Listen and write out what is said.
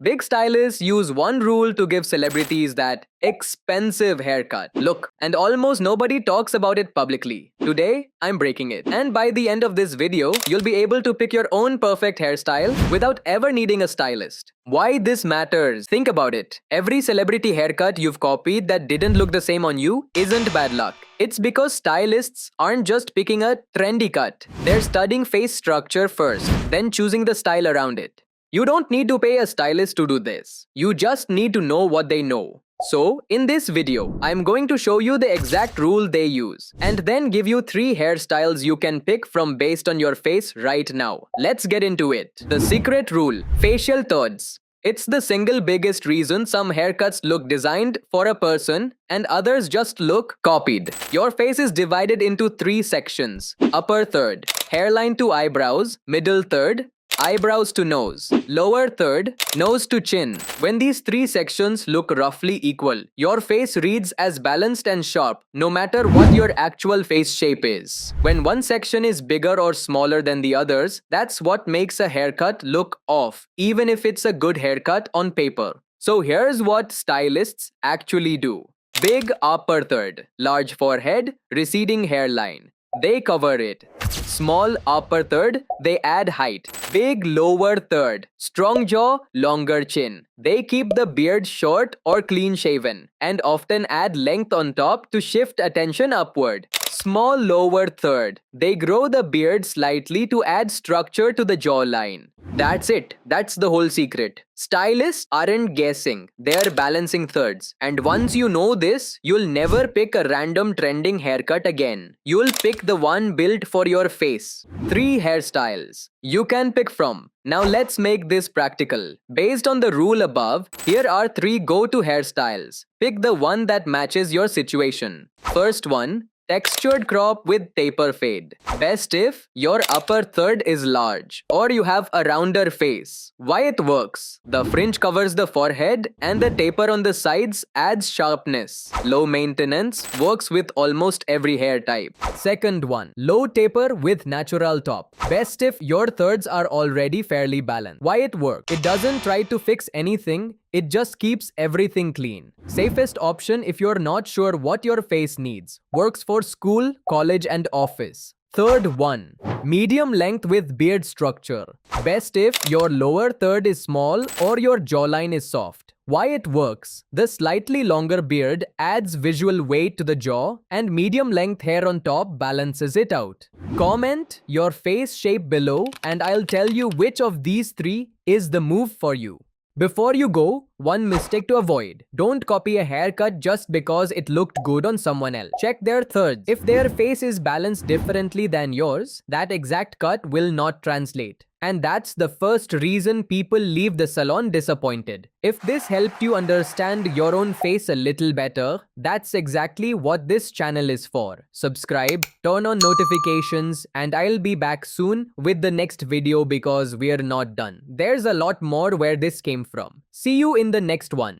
Big stylists use one rule to give celebrities that expensive haircut look, and almost nobody talks about it publicly. Today, I'm breaking it. And by the end of this video, you'll be able to pick your own perfect hairstyle without ever needing a stylist. Why this matters? Think about it. Every celebrity haircut you've copied that didn't look the same on you isn't bad luck. It's because stylists aren't just picking a trendy cut. They're studying face structure first, then choosing the style around it. You don't need to pay a stylist to do this. You just need to know what they know. So, in this video, I'm going to show you the exact rule they use and then give you 3 hairstyles you can pick from based on your face right now. Let's get into it. The secret rule: facial thirds. It's the single biggest reason some haircuts look designed for a person and others just look copied. Your face is divided into 3 sections: upper third, hairline to eyebrows; middle third, eyebrows to nose; lower third, nose to chin. When these 3 sections look roughly equal, your face reads as balanced and sharp, no matter what your actual face shape is. When one section is bigger or smaller than the others, that's what makes a haircut look off, even if it's a good haircut on paper. So here's what stylists actually do. Big upper third, large forehead, receding hairline. They cover it. Small upper third, they add height. Big lower third, strong jaw, longer chin. They keep the beard short or clean shaven and often add length on top to shift attention upward. Small lower third, they grow the beard slightly to add structure to the jawline. That's it. That's the whole secret. Stylists aren't guessing, they're balancing thirds. And once you know this, you'll never pick a random trending haircut again. You'll pick the one built for your face. 3 hairstyles you can pick from. Now let's make this practical. Based on the rule above, here are 3 go-to hairstyles. Pick the one that matches your situation. First one: textured crop with taper fade. Best if your upper third is large or you have a rounder face. Why it works? The fringe covers the forehead and the taper on the sides adds sharpness. Low maintenance, works with almost every hair type. Second one: low taper with natural top. Best if your thirds are already fairly balanced. Why it works? It doesn't try to fix anything. It just keeps everything clean. Safest option if you're not sure what your face needs. Works for school, college and office. Third one: medium length with beard structure. Best if your lower third is small or your jawline is soft. Why it works? The slightly longer beard adds visual weight to the jaw and medium length hair on top balances it out. Comment your face shape below and I'll tell you which of these 3 is the move for you. Before you go, one mistake to avoid. Don't copy a haircut just because it looked good on someone else. Check their thirds. If their face is balanced differently than yours, that exact cut will not translate. And that's the first reason people leave the salon disappointed. If this helped you understand your own face a little better, that's exactly what this channel is for. Subscribe, turn on notifications, and I'll be back soon with the next video because we're not done. There's a lot more where this came from. See you in the next one.